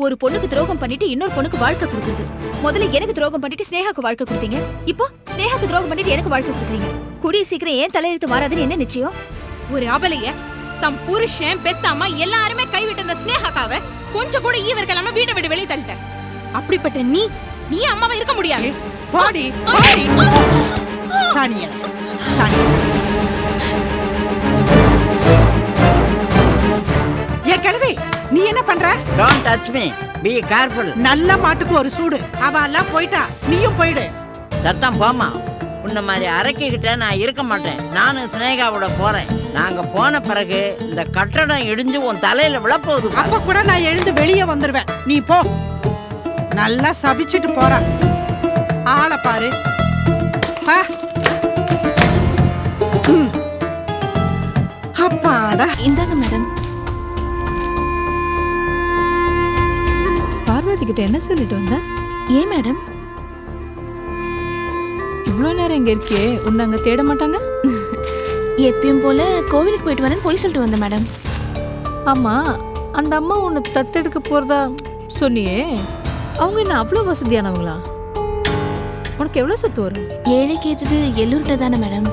ஒரு பொண்ணுக்கு துரோகம் பண்ணிட்டு இன்னொரு பொண்ணுக்கு வாழ்க்கை கொடுக்குறது. முதல்ல எனக்கு துரோகம் பண்ணிட்டு ஸ்னேகாக்கு வாழ்க்கை கொடுத்தீங்க. இப்போ ஸ்னேகாக்கு துரோகம் பண்ணிட்டு எனக்கு வாழ்க்கை கொடுக்குறீங்க. கூடிய சீக்கிரம் ஏன் தலையெழுத்து மாறாதுன்னு என்ன நிச்சயம்? ஒரு அபலைய தம் புருஷன் பெத்தாமா எல்லாருமே கைவிட்ட அந்த ஸ்னேகாக்காவ கொஞ்சம் கூட ஈவர்களாம வீட்டை விட்டு வெளியே தள்ளிட்ட. அப்படிப்பட்ட நீ அம்மாவை இருக்க முடியாது. பாடி பாடி சானியா சானியா ஏ கனவே நீ என்ன பண்ற? Don't touch me, be careful. நல்ல மாட்டுக்கு ஒரு சூடு. அவ எல்லாம் போயிட்டா, நீயும் போயிடு. சத்தம் போமா. உன்ன மாதிரி அரக்கிக்கிட்ட நான் இருக்க மாட்டேன். நானும் ஸ்னேகாவோட போறேன். நாங்க போன பிறகு இந்த கட்டடம் இடிஞ்சு உன் தலையில விழப்போகுது. அப்ப கூட நான் எழுந்து வெளியே வந்துருவேன். நீ போ. நல்லா சபிச்சிட்டு போற ஆளை பாரு. அப்பாடா. இந்தாங்க மேடம். பார்வதி கிட்ட என்ன சொல்லிட்டு வந்த? ஏன் மேடம் இவ்வளோ நேரம் இங்க இருக்கே, உன்னை அங்க தேட மாட்டாங்க? எப்பயும் போல கோவிலுக்கு போயிட்டு வரேன்னு போய் சொல்லிட்டு வந்தேன் மேடம். ஆமா, அந்த அம்மா உன்னை தத்தெடுக்க போறதா சொன்னியே, அவங்க என்ன அவ்வளோ வசதியானவங்களா? உனக்கு எவ்வளோ சொத்து வரும்? ஏழைக்கு ஏத்தது எள்ளுருண்டை தானே மேடம்.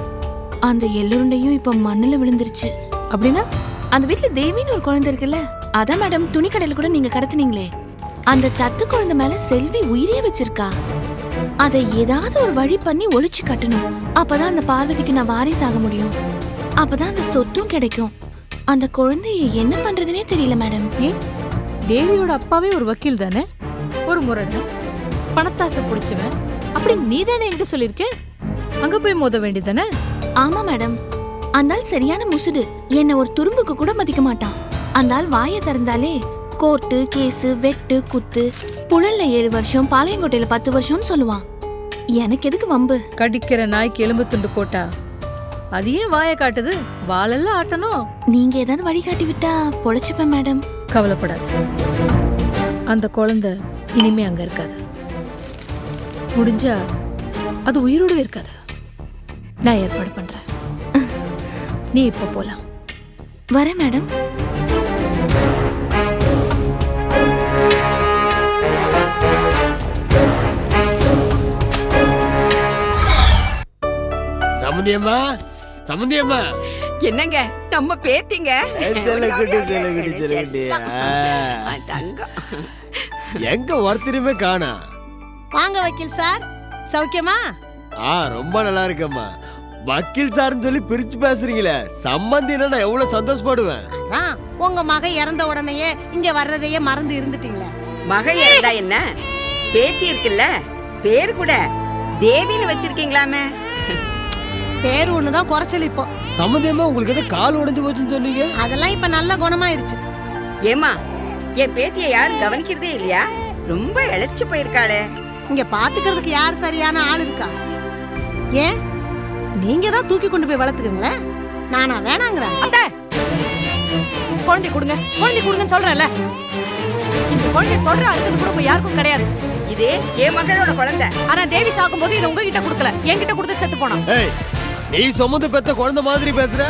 அந்த எள்ளுருண்டையும் இப்ப மண்ணுல விழுந்துருச்சு. அப்படின்னா அந்த வீட்டுல தேவின்னு ஒரு குழந்தை இருக்குல்ல, அதான் மேடம் துணி கடையில கூட நீங்க கடத்துனீங்களே, அந்த தத்து குழந்தை மேல செல்வி உயிரே வச்சிருக்கா. அதை ஏதாவது ஒரு வழி பண்ணி ஒளிச்சு கட்டணும். அப்பதான் அந்த பார்வதிக்கு நான் வாரிசாக முடியும். அப்பதான் அந்த சொத்தும் கிடைக்கும். அந்த குழந்தைய என்ன பண்றதுனே தெரியல மேடம். தேவியோட அப்பாவே ஒரு வக்கீல் தானே, ஒரு முரடன், பணத்தாசை பிடிச்சவன். அப்படி நீ தானே எங்க சொல்லிருக்க? அங்க போய் மோத வேண்டியதானே? ஆமா மேடம், அந்த ஆள் சரியான முசுடு. என்ன ஒரு துரும்புக்கு கூட மதிக்க மாட்டான். அந்த ஆள் வாயை திறந்தாலே கோர்ட்டு கேஸு வெட்டு குத்து, புழல்ல 7 வருஷம் பாளையங்கோட்டையில 10 வருஷம்னு சொல்லுவான். எனக்கு எதுக்கு வம்பு? கடிக்கிற நாய்க்கு எலும்பு துண்டு போட்டா அது ஏன் வாயை காட்டுது? வாழெல்லாம் ஆட்டணும். நீங்க ஏதாவது வழிகாட்டி விட்டா பொழைச்சுப்பேன் மேடம். கவலைப்படாத, அந்த குழந்தை இனிமே அங்க இருக்காது. முடிஞ்சா அது உயிரோடவே இருக்காது. நான் ஏற்பாடு பண்றேன். நீ இப்ப போலாம். வரேன் மேடம். சமுந்தியம்மா, சமுந்தியம்மா. என்னங்க நம்ம பேத்திங்க? எங்க ஒருத்தருமே காணா? வாங்க வக்கீல் சார், சௌக்கியமா? ரொம்ப நல்லா இருக்கம்மா. வக்கீல் சார்னு சொல்லி பிரிச்சு பேசுறீங்களே, சம்பந்தினா நான் எவ்வளவு சந்தோஷப்படுவேன். உங்க மக இறந்த உடனேயே இங்க வர்றதையே மறந்து இருந்துட்டீங்களே. மக இறந்தா என்ன, பேத்தி இருக்குல்ல, பேர் கூட தேவின்னு வச்சிருக்கீங்களாமே. பேரு ஒண்ணுதான் குறைச்சல். இப்போ சம்பந்தியம்மா, உங்களுக்கு எது கால் உடைஞ்சு போச்சுன்னு சொன்னீங்க? அதெல்லாம் இப்ப நல்ல குணமாயிருச்சு. ஏமா, என் பேத்திய யாரும் கவனிக்கிறதே இல்லையா? ரொம்ப இழைச்சு போயிருக்காளே. இங்க பாத்துக்கிறதுக்கு யார் சரியான ஆள் இருக்கா? ஏன் நீங்க தான் தூக்கி கொண்டு போய் வளர்த்துக்கங்களேன். நானா வேணாங்கிறேன். குழந்தை கொடுங்க, குழந்தை கொடுங்கன்னு சொல்றேன்ல. இந்த குழந்தை தொடர அறுக்கிறது கூட யாருக்கும் கிடையாது. இது என் மகளோட குழந்தை. ஆனா தேவி சாக்கும் போது இதை உங்ககிட்ட கொடுக்கல, என்கிட்ட கொடுத்து செத்து போனா. நீ சுமந்து பெத்த குழந்தை மாதிரி பேசுற.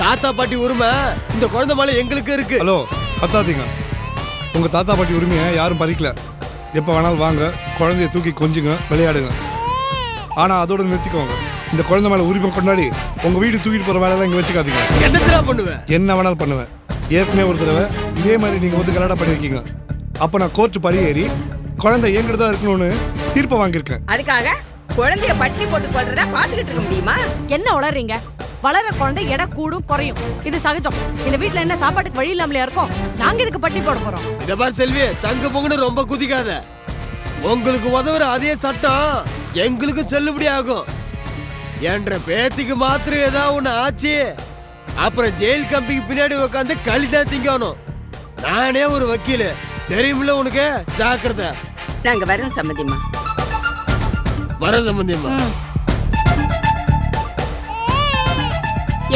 தாத்தா பாட்டி உரிமை இந்த குழந்தை மேல எங்களுக்கு இருக்கு. ஹலோ, கத்தாதீங்க. உங்க தாத்தா பாட்டி உரிமையை யாரும் பறிக்கல. எப்ப வேணாலும் வாங்க, குழந்தைய தூக்கி கொஞ்சுங்க, விளையாடுங்க. ஆனா அதோட நிறுத்திக்கோங்க. இந்த குழந்தை மேல உரிமை கொண்டாடி உங்க வீடு தூக்கிட்டு போற வேலை இங்க வச்சுக்காதீங்க. என்னடா பண்ணுவேன்? என்ன வேணாலும் பண்ணுவேன். ஏற்கனவே ஒரு தடவை இதே மாதிரி நீங்க வந்து கலாடா பண்ணிருக்கீங்க. அப்ப நான் கோர்ட்டு படி ஏறி குழந்தை எங்கிட்ட தான் இருக்கணும்னு தீர்ப்பை வாங்கியிருக்கேன். அதுக்காக குழந்தைய பட்டி போட்டு கொள்றத பாத்துக்கிட்டு இருக்க முடியுமா? என்ன உளறீங்க? வளர குழந்தை எடை கூடும் குறையும், இது சகஜம். இந்த வீட்டுல என்ன சாப்பாட்டுக்கு வழி இல்லாமலையா இருக்கும்? நாங்க இதுக்கு பட்டி போட போறோம். இத பார் செல்வி, சங்கு பொங்குன்னு ரொம்ப குதிக்காத. உங்களுக்கு உதவுற அதே சட்டம் எங்களுக்கு செல்லுபடி ஆகும். என்ற பேத்திக்கு மாத்திரம் ஏதாவது ஒண்ணு ஆச்சு, அப்புறம் ஜெயில் கம்பிக்கு பின்னாடி உட்காந்து களிதான் திங்கணும். நானே ஒரு வக்கீல், தெரியுமில்ல உனக்கு? ஜாக்கிரதை. நாங்க வரோம் சம்மந்தியம்மா. வர சம்பந்தியம்மா.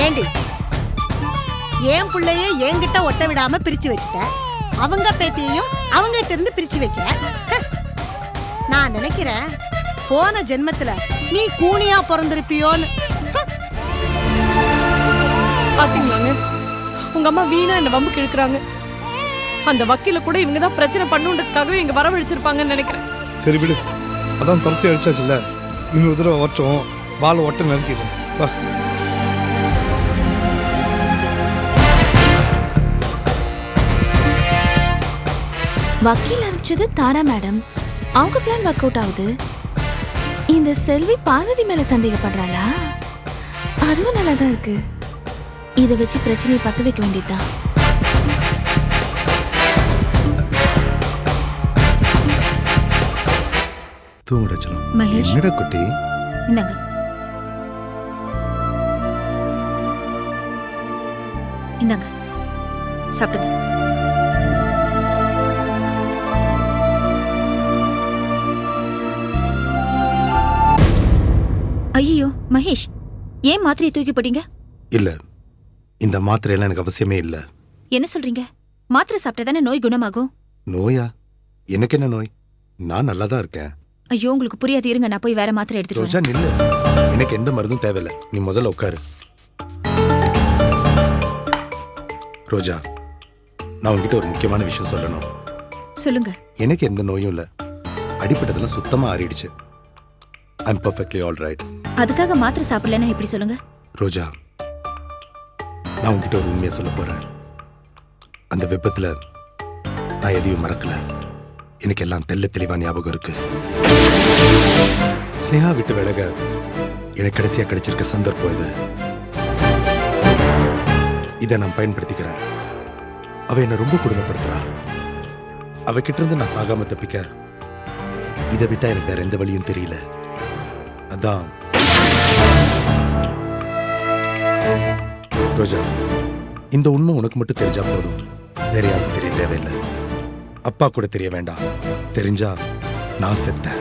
ஏண்டி ஏன் பிள்ளைய என்கிட்ட ஒட்ட விடாம பிரிச்சு வச்சுட்ட, அவங்க பேத்தியையும் அவங்க கிட்ட இருந்து பிரிச்சு வைக்கிற. நான் நினைக்கிறேன் போன ஜென்மத்துல நீ கூனியா பிறந்திருப்பியோன்னு. பாத்தீங்களாங்க, உங்க அம்மா வீணா என்ன வம்புக்கு இழுக்கிறாங்க. அந்த வக்கீல கூட இவங்க தான் பிரச்சனை பண்ணுன்றதுக்காகவே இங்க வரவழைச்சிருப்பாங்கன்னு நினைக்கிறேன். சரி விடு, அதான் துரத்தி அடிச்சாச்சுல்ல, இன்னொரு தடவை ஓட்டம் பால் ஒட்ட நிறுத்திடுறோம். வா. வக்கீல் அனுப்பிச்சது தாரா மேடம். அவங்க பிளான் ஒர்க் அவுட் ஆகுது. இந்த செல்வி பார்வதி மேல சந்தேகப்படுறாளா? அதுவும் நல்லா தான் இருக்கு. இதை வச்சு பிரச்சனையை பத்த வைக்க வேண்டியதுதான். தூங்குடச்சலாம். மகேஷ், என்னடா குட்டி? இந்தாங்க. இந்தாங்க, சாப்பிடுங்க. ஐயோ மகேஷ், ஏன் மாத்திரையை தூக்கி போட்டீங்க? இல்ல, இந்த மாத்திரையெல்லாம் எனக்கு அவசியமே இல்ல. என்ன சொல்றீங்க? மாத்திரை சாப்பிட்டா தானே நோய் குணமாகும். நோயா? எனக்கு என்ன நோய்? நான் நல்லா தான் இருக்கேன். ஐயோ உங்களுக்கு புரியாது, இருங்க நான் போய் வேற மாத்திரை எடுத்துட்டு ரோஜா வரேன். நில்லு, எனக்கு எந்த மருந்தும் தேவையில்ல. நீ முதல்ல உட்காரு. ரோஜா, நான் உன்கிட்ட ஒரு முக்கியமான விஷயம் சொல்லணும். சொல்லுங்க. எனக்கு எந்த நோயும் இல்ல. அடிப்பட்டதெல்லாம் சுத்தமா ஆறிடுச்சு. I'm perfectly all right. அதுக்காக மாத்திரை சாப்பிடலன்னா எப்படி சொல்லுங்க? ரோஜா, நான் உன்கிட்ட ஒரு உண்மையை சொல்ல போறேன். அந்த விபத்துல நான் எதையும் மறக்கல. எனக்கு எல்லாம் தெல்ல தெளிவா ஞாபகம் இருக்கு. ஸ்னேகா விட்டு விலக எனக்கு கடைசியா கிடைச்சிருக்க சந்தர்ப்பம் இது. இதை நான் பயன்படுத்திக்கிறேன். அவ என்ன ரொம்ப கொடுமைப்படுத்துறா. அவகிட்ட இருந்து நான் சாகாம தப்பிக்க இதை விட்டா எனக்கு வேற எந்த வழியும் தெரியல. அதான் ரோஜா, இந்த உண்மை உனக்கு மட்டும் தெரிஞ்சா போதும். வேற யாருக்கும் தெரிய தேவையில்லை. அப்பா கூட தெரிய வேண்டாம். தெரிஞ்சா நான் செத்தேன்.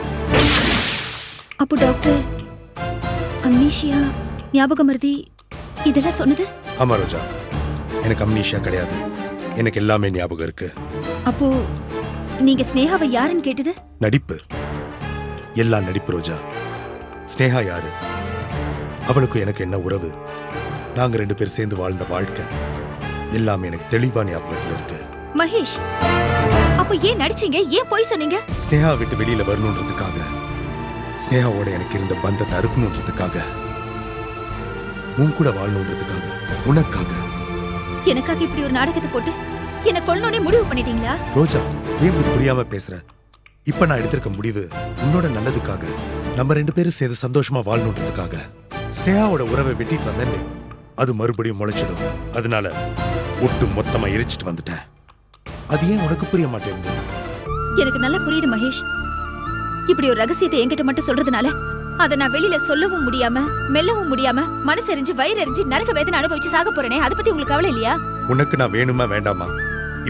அப்போ டாக்டர் அம்னீஷியா, ஞாபக மருதி இதெல்லாம் சொன்னது? ஆமா ரோஜா, எனக்கு அம்னீஷியா கிடையாது. எனக்கு எல்லாமே ஞாபகம் இருக்கு. அப்போ நீங்க ஸ்னேகாவை யாருன்னு கேட்டது? நடிப்பு, எல்லாம் நடிப்பு ரோஜா. ஸ்னேகா யாரு? அவளுக்கும் எனக்கு என்ன உறவு? நாங்க 2 பேர் சேர்ந்து வாழ்ந்த வாழ்க்கை எல்லாமே எனக்கு தெளிவா ஞாபகத்துல இருக்கு. மகேஷ், அப்ப ஏன் நடிச்சீங்க? ஏன் போய் சொன்னீங்க? ஸ்னேகா விட்டு வெளியில வரணுன்றதுக்காக, ஸ்னேகாவோட எனக்கு இருந்த பந்தத்தை அறுக்கணுன்றதுக்காக, உன் கூட வாழணுன்றதுக்காக, உனக்காக. எனக்காக இப்படி ஒரு நாடகத்தை போட்டு என்ன கொல்லணும்னே முடிவு பண்ணிட்டீங்களா? ரோஜா, ஏன் இப்படி புரியாம பேசுற? இப்ப நான் எடுத்திருக்க முடிவு உன்னோட நல்லதுக்காக, நம்ம 2 பேரும் சேர்ந்து சந்தோஷமா வாழணுன்றதுக்காக. ஸ்னேகாவோட உறவை வெட்டிட்டு வந்தேன்னு அது மறுபடியும் முளைச்சிடும். அதனால ஒட்டு மொத்தமா எரிச்சிட்டு வந்துட்டேன். அது ஏன் உனக்கு புரிய மாட்டேங்குது? எனக்கு நல்லா புரியுது மகேஷ். இப்படி ஒரு ரகசியத்தை என்கிட்ட மட்டும் சொல்றதுனால அதை நான் வெளியில சொல்லவும் முடியாம, மெல்லவும் முடியாம, மனசெறிஞ்சு வயிறெறிஞ்சு நரக வேதனை அனுபவிச்சு சாக போறேனே, அதை பத்தி உங்களுக்கு கவலை இல்லையா? உனக்கு நான் வேணுமா வேண்டாமா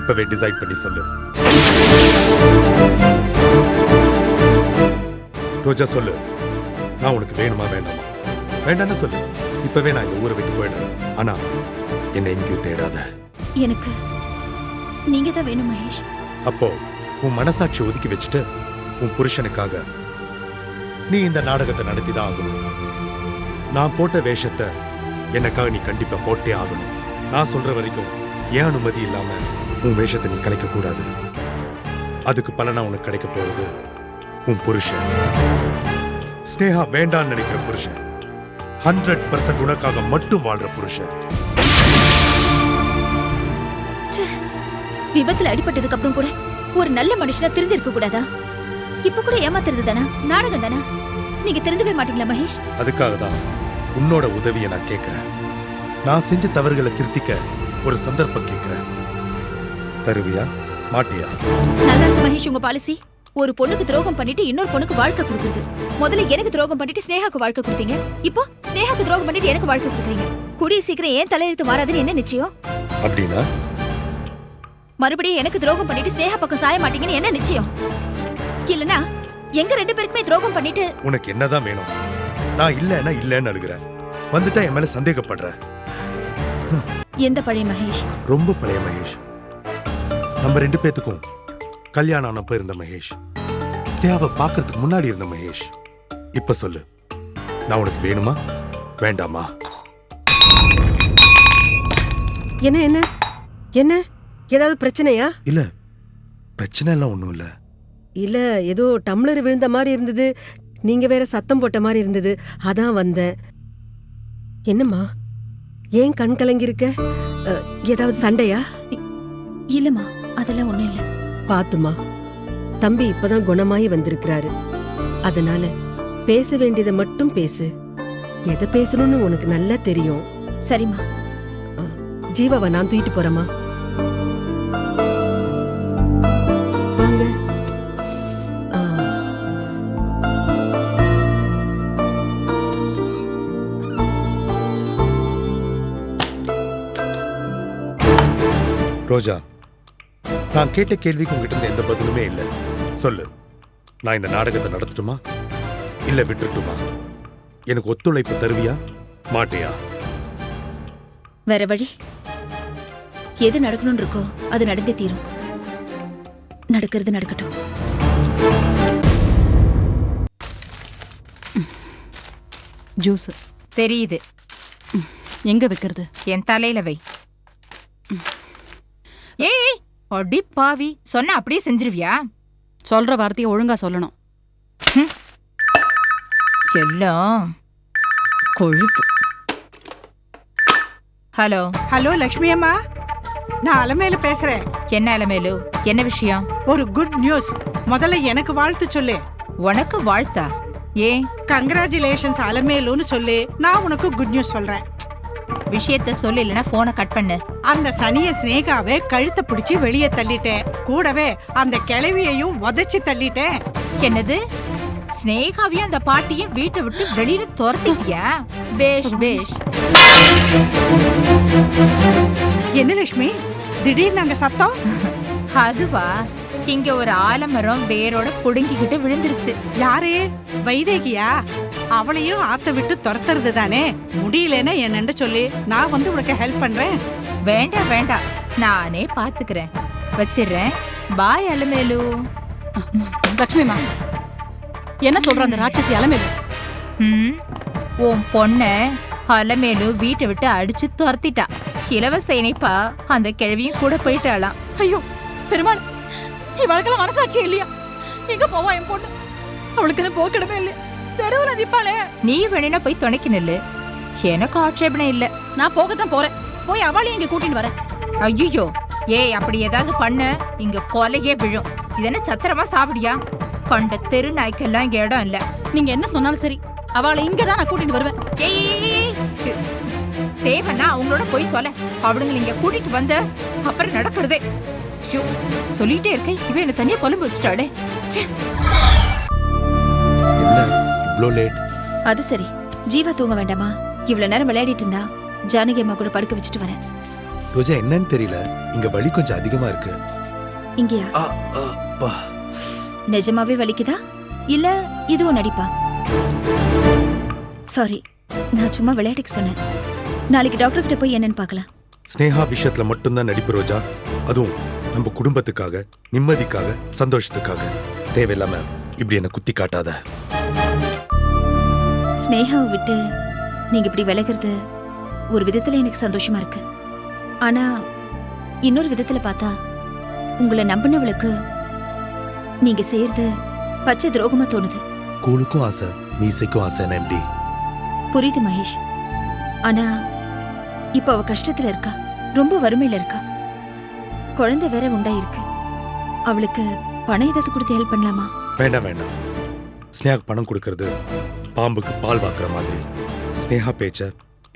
இப்பவே டிசைட் பண்ணி சொல்லு. ரோஜா சொல்லு, நான் உனக்கு வேணுமா வேண்டாமா? வேண்டான்னு சொல்லு. இப்பவே நான் இந்த ஊரை விட்டு போயிடுறேன். ஆனா என்னை எங்கேயும் தேடாத. எனக்கு நீங்க தான் வேணும் மகேஷ். அப்போ உன் மனசாட்சி ஒதுக்கி வச்சுட்டு உன் புருஷனுக்காக நீ இந்த நாடகத்தை நடத்திதான் ஆகணும். நான் போட்ட வேஷத்தை எனக்காக நீ கண்டிப்பா போட்டே ஆகணும். நான் சொல்ற வரைக்கும் ஏன் அனுமதி இல்லாம உன் வேஷத்தை நீ கலைக்க கூடாது. அதுக்கு பலனா உனக்கு கிடைக்க போறது உன் புருஷன். ஸ்னேகா வேண்டான்னு நினைக்கிற புருஷன், 100% உனக்காக மட்டும் வாழ்ற புருஷன். விபத்துல அடிபட்டதுக்கு அப்புறம் கூட ஒரு நல்ல மனுஷனா திருந்து இருக்க கூடாதா? இப்ப கூட ஏமாத்துறது தானா? நாடகம் தானா? நீங்க திருந்தவே மாட்டீங்களா மகேஷ்? அதுக்காக தான் உன்னோட உதவியை நான் கேட்கிறேன். நான் செஞ்ச தவறுகளை திருத்திக்க ஒரு சந்தர்ப்பம் கேட்கிறேன். தருவியா மாட்டியா? நல்லா இருக்கு மகேஷ் உங்க பாலிசி. ஒரு பொண்ணுக்கு துரோகம் பண்ணிட்டு இன்னொரு பொண்ணுக்கு வாழ்க்கை கொடுக்குறது. முதல்ல எனக்கு துரோகம் பண்ணிட்டு ஸ்னேகாக்கு வாழ்க்கை கொடுத்தீங்க. இப்போ ஸ்னேகாக்கு துரோகம் பண்ணிட்டு எனக்கு வாழ்க்கை கொடுக்குறீங்க. கூடிய சீக்கிரம் ஏன் தலையெழுத்து மாறாதுன்னு என்ன நிச்சயம்? அப்படின்னா மறுபடியும் எனக்கு துரோகம் பண்ணிட்டு ஸ்னேகா பக்கம் சாய மாட்டீங்கன்னு என்ன நிச்சயம்? இல்லனா எங்க 2 பேருக்குமே துரோகம் பண்ணிட்டு உனக்கு என்னதான் வேணும்? நான் இல்லன்னா இல்லன்னு அழுகிறேன். வந்துட்டா என் மேல சந்தேகப்படுற. எந்த பழைய மகேஷ்? ரொம்ப பழைய மகேஷ். நம்ம 2 பேத்துக்கும் கல்யாணம் ஆனப்ப இருந்த மகேஷ். ஸ்னேகாவை பார்க்கறதுக்கு முன்னாடி இருந்த மகேஷ். இப்ப சொல்லு, நான் உனக்கு வேணுமா வேண்டாமா? என்ன என்ன என்ன ஏதாவது பிரச்சனையா? இல்ல பிரச்சனை எல்லாம் ஒண்ணும் இல்ல. இல்ல ஏதோ டம்ளர் விழுந்த மாதிரி இருந்தது, நீங்க வேற சத்தம் போட்ட மாதிரி இருந்தது, அதான் வந்தேன். என்னம்மா ஏன் கண் கலங்கி இருக்க? ஏதாவது சண்டையா? இல்லம்மா, அதெல்லாம் ஒண்ணும் இல்ல. பாத்துமா, தம்பி இப்பதான் குணமாயி வந்திருக்கிறாரு. அதனால பேச வேண்டியதை மட்டும் பேசு. எதை பேசணும்னு உனக்கு நல்லா தெரியும். சரிம்மா. ஜீவாவை நான் தூக்கிட்டு போறேம்மா. வாங்க. ரோஜா, நான் கேட்ட கேள்விக்கு உங்ககிட்ட இருந்து எந்த பதிலுமே இல்லை. சொல்லு, நான் இந்த நாடகத்தை நடத்தட்டுமா இல்ல விட்டுட்டுமா? எனக்கு ஒத்துழைப்பு தருவியா மாட்டியா? வேற வழி? எது நடக்கணும்னு இருக்கோ அது நடந்தே தீரும். நடக்கிறது நடக்கட்டும். ஜூஸ் தெரியுது. எங்க வைக்கிறது? என் தலையில வை. ஏய் அடி பாவி, சொன்ன அப்படியே செஞ்சிருவியா? சொல்ற வார்த்தையை ஒழுங்கா சொல்லணும். எல்லாம் கொழுப்பு. ஹலோ ஹலோ லக்ஷ்மி அம்மா, நான் அலமேலு பேசுறேன். என்ன அலமேலு, என்ன விஷயம்? ஒரு குட் நியூஸ். முதல்ல எனக்கு வாழ்த்து சொல்லு. உனக்கு வாழ்த்தா? ஏன்? கங்க்ராச்சுலேஷன்ஸ் அலமேலுன்னு சொல்லு. நான் உனக்கு குட் நியூஸ் சொல்றேன். விஷயத்த சொல்லு, இல்லைன்னா போனை கட் பண்ணு. அந்த சனிய ஸ்னேகாவை கழுத்தை பிடிச்சி வெளியே தள்ளிட்டேன். கூடவே அந்த கிழவியையும் உதைச்சு தள்ளிட்டேன். என்னது? ஸ்னேகாவையும் அந்த பாட்டியும் வீட்டை விட்டு வெளியில துரத்திட்டியா? பேஷ் பேஷ். என்ன லட்சுமி, திடீர்னு அங்க சத்தம்? அதுவா, இங்க ஒரு ஆலமரம் வேரோட புடுங்கிக்கிட்டு விழுந்துருச்சு. யாரு? வைதேகியா? அவளையும் ஆத்த விட்டு துரத்துறது தானே. முடியலன்னா என்னன்னு சொல்லி நான் வந்து உனக்கு ஹெல்ப் பண்றேன். வேண்டாம் வேண்டாம், நானே பாத்துக்கிறேன். வச்சிடுறேன். பாய் அலமேலு. லக்ஷ்மிமா, என்ன சொல்ற அந்த ராட்சசி அலமேலு? உன் பொண்ண அலமேலு வீட்டை விட்டு அடிச்சு துரத்திட்டா. இலவச இணைப்பா அந்த கிழவியும் கூட போயிட்டாளாம். ஐயோ பெருமாள், இவளுக்கெல்லாம் மனசாட்சி இல்லையா? எங்க போவா என் பொண்ணு? அவளுக்கு போக்கிடமே இல்லையா? தெருவுல நிப்பாளே. நீ வேணா போய் துணைக்கு நில்லு, எனக்கு ஆட்சேபணம் இல்ல. நான் போகத்தான் போறேன். போய் அவளையும் இங்க கூட்டின்னு வரேன். ஐயோ, ஏய் அப்படி ஏதாவது பண்ண இங்க கொலையே விழும். இதென்ன சத்திரமா சாப்பிடியா? கண்ட தெரு நாய்க்கெல்லாம் இங்க இடம் இல்ல. நீங்க என்ன சொன்னாலும் சரி, அவளை இங்கதான் நான் கூட்டிட்டு வருவேன். தேவைன்னா அவங்களோட போய் தொலை. அவளுங்களை இங்க கூட்டிட்டு வந்த அப்புறம் நடக்கிறதே. சொல்லிட்டே இருக்க, இவன் என்ன தனியா புலம்பு வச்சுட்டாளே. அது சரி, ஜீவா தூங்க வேண்டாமா? இவ்வளவு நேரம் விளையாடிட்டு இருந்தா. ஜானகி அம்மா கூட படுக்க வச்சுட்டு வரேன். ரோஜா, என்னன்னு தெரியல, இங்க வலி கொஞ்சம் அதிகமா இருக்கு. இங்கயா? நிஜமாவே வலிக்குதா இல்ல இதுவும் நடிப்பா? சாரி, நான் சும்மா விளையாட்டுக்கு சொன்னேன். நாளைக்கு டாக்டர் கிட்ட போய் என்னன்னு பார்க்கலாம். ஸ்னேகா விஷயத்துல மட்டும்தான் நடிப்பு ரோஜா. அதுவும் நம்ம குடும்பத்துக்காக, நிம்மதிக்காக, சந்தோஷத்துக்காக. தேவையில்லாம இப்படி என்ன குத்தி காட்டாத. ஸ்னேகாவை விட்டு நீங்க இப்படி விலகிறது ஒரு விதத்துல எனக்கு சந்தோஷமா இருக்கு. ஆனா இன்னொரு விதத்துல பார்த்தா உங்களை நம்பினவளுக்கு நீங்க செய்யறது பச்சை துரோகமா தோணுது. கூழுக்கும் ஆசை, மீசைக்கும் ஆசை. எப்படி? புரியுது மகேஷ். ஆனா இப்ப அவ கஷ்டத்துல இருக்கா, ரொம்ப வறுமையில இருக்கா. குழந்தை வேற உண்டாயிருக்கு. அவளுக்கு பணம் ஏதாவது கொடுத்து ஹெல்ப் பண்ணலாமா? வேண்டாம் வேண்டாம். ஸ்னேகா பணம் கொடுக்கறது பாம்புக்கு பால் வாக்குற மாதிரி. ஸ்னேகா பேச்ச